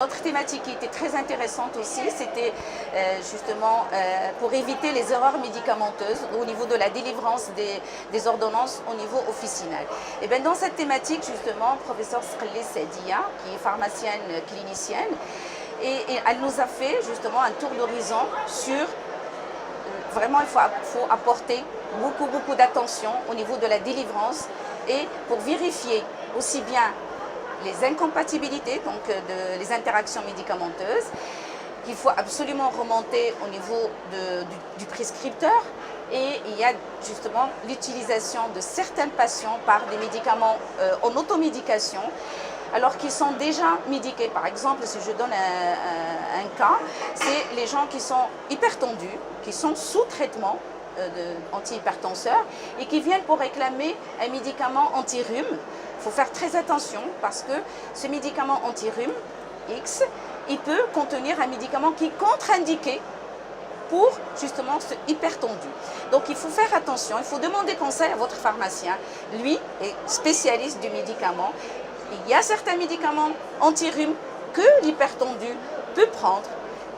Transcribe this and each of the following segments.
autre thématique qui était très intéressante aussi, c'était justement pour éviter les erreurs médicamenteuses au niveau de la délivrance des ordonnances au niveau officinal. Et bien dans cette thématique, justement, professeur Sreli Sedia, qui est pharmacienne clinicienne, et elle nous a fait justement un tour d'horizon sur vraiment il faut apporter beaucoup d'attention au niveau de la délivrance et pour vérifier aussi bien les incompatibilités, donc les interactions médicamenteuses, qu'il faut absolument remonter au niveau du prescripteur. Et il y a justement l'utilisation de certains patients par des médicaments en automédication, alors qu'ils sont déjà médiqués. Par exemple, si je donne un cas, c'est les gens qui sont hypertendus, qui sont sous traitement antihypertenseurs et qui viennent pour réclamer un médicament anti-rhume. Il faut faire très attention parce que ce médicament anti-rhume X, il peut contenir un médicament qui est contre-indiqué pour justement ce hypertendu. Donc il faut faire attention, il faut demander conseil à votre pharmacien. Lui est spécialiste du médicament. Il y a certains médicaments anti-rhume que l'hypertendu peut prendre,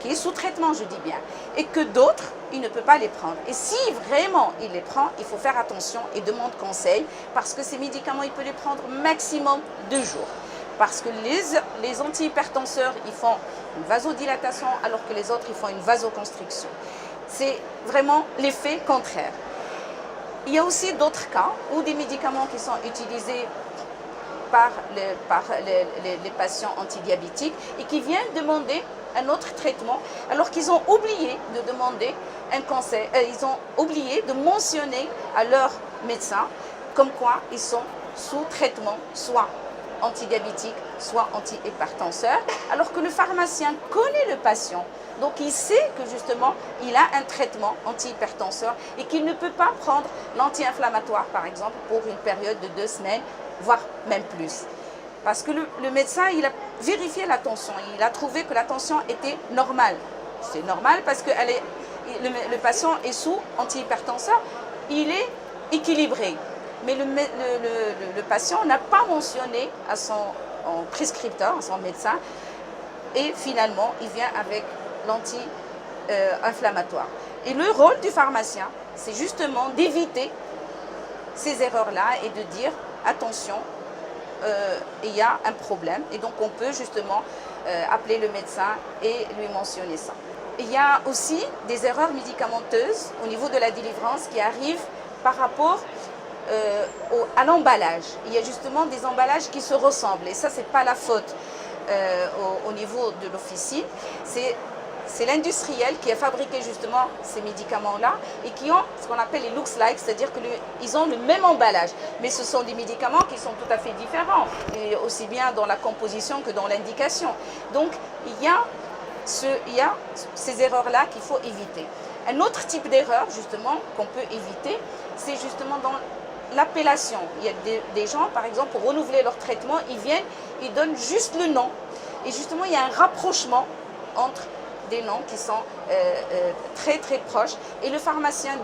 qui est sous traitement, je dis bien, et que d'autres, il ne peut pas les prendre. Et si vraiment il les prend, il faut faire attention et demander conseil, parce que ces médicaments, il peut les prendre maximum 2 jours. Parce que les antihypertenseurs, ils font une vasodilatation, alors que les autres, ils font une vasoconstriction. C'est vraiment l'effet contraire. Il y a aussi d'autres cas où des médicaments qui sont utilisés par les patients antidiabétiques et qui viennent demander un autre traitement, alors qu'ils ont oublié de demander un conseil, ils ont oublié de mentionner à leur médecin comme quoi ils sont sous traitement, soit antidiabétique, soit antihypertenseur, alors que le pharmacien connaît le patient. Donc il sait que justement, il a un traitement antihypertenseur et qu'il ne peut pas prendre l'anti-inflammatoire, par exemple, pour une période de 2 semaines, voire même plus. Parce que le médecin, il a vérifié la tension, il a trouvé que la tension était normale. C'est normal parce que le patient est sous antihypertenseur, il est équilibré. Mais le patient n'a pas mentionné à son prescripteur, à son médecin, et finalement, il vient avec l'anti-inflammatoire. Et le rôle du pharmacien, c'est justement d'éviter ces erreurs-là et de dire, attention, il y a un problème. Et donc, on peut justement appeler le médecin et lui mentionner ça. Il y a aussi des erreurs médicamenteuses au niveau de la délivrance qui arrivent par rapport à l'emballage. Il y a justement des emballages qui se ressemblent et ça, c'est pas la faute au niveau de l'officine. C'est l'industriel qui a fabriqué justement ces médicaments-là et qui ont ce qu'on appelle les looks-like, c'est-à-dire qu'ils ont le même emballage. Mais ce sont des médicaments qui sont tout à fait différents, et aussi bien dans la composition que dans l'indication. Donc, il y a ces erreurs-là qu'il faut éviter. Un autre type d'erreur, justement, qu'on peut éviter, c'est justement dans l'appellation. Il y a des gens, par exemple, pour renouveler leur traitement, ils donnent juste le nom. Et justement, il y a un rapprochement entre des noms qui sont très proches. Et le pharmacien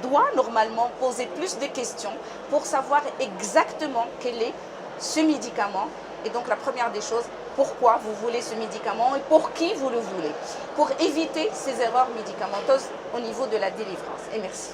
doit normalement poser plus de questions pour savoir exactement quel est ce médicament. Et donc, la première des choses, pourquoi vous voulez ce médicament et pour qui vous le voulez, pour éviter ces erreurs médicamenteuses au niveau de la délivrance. Et merci.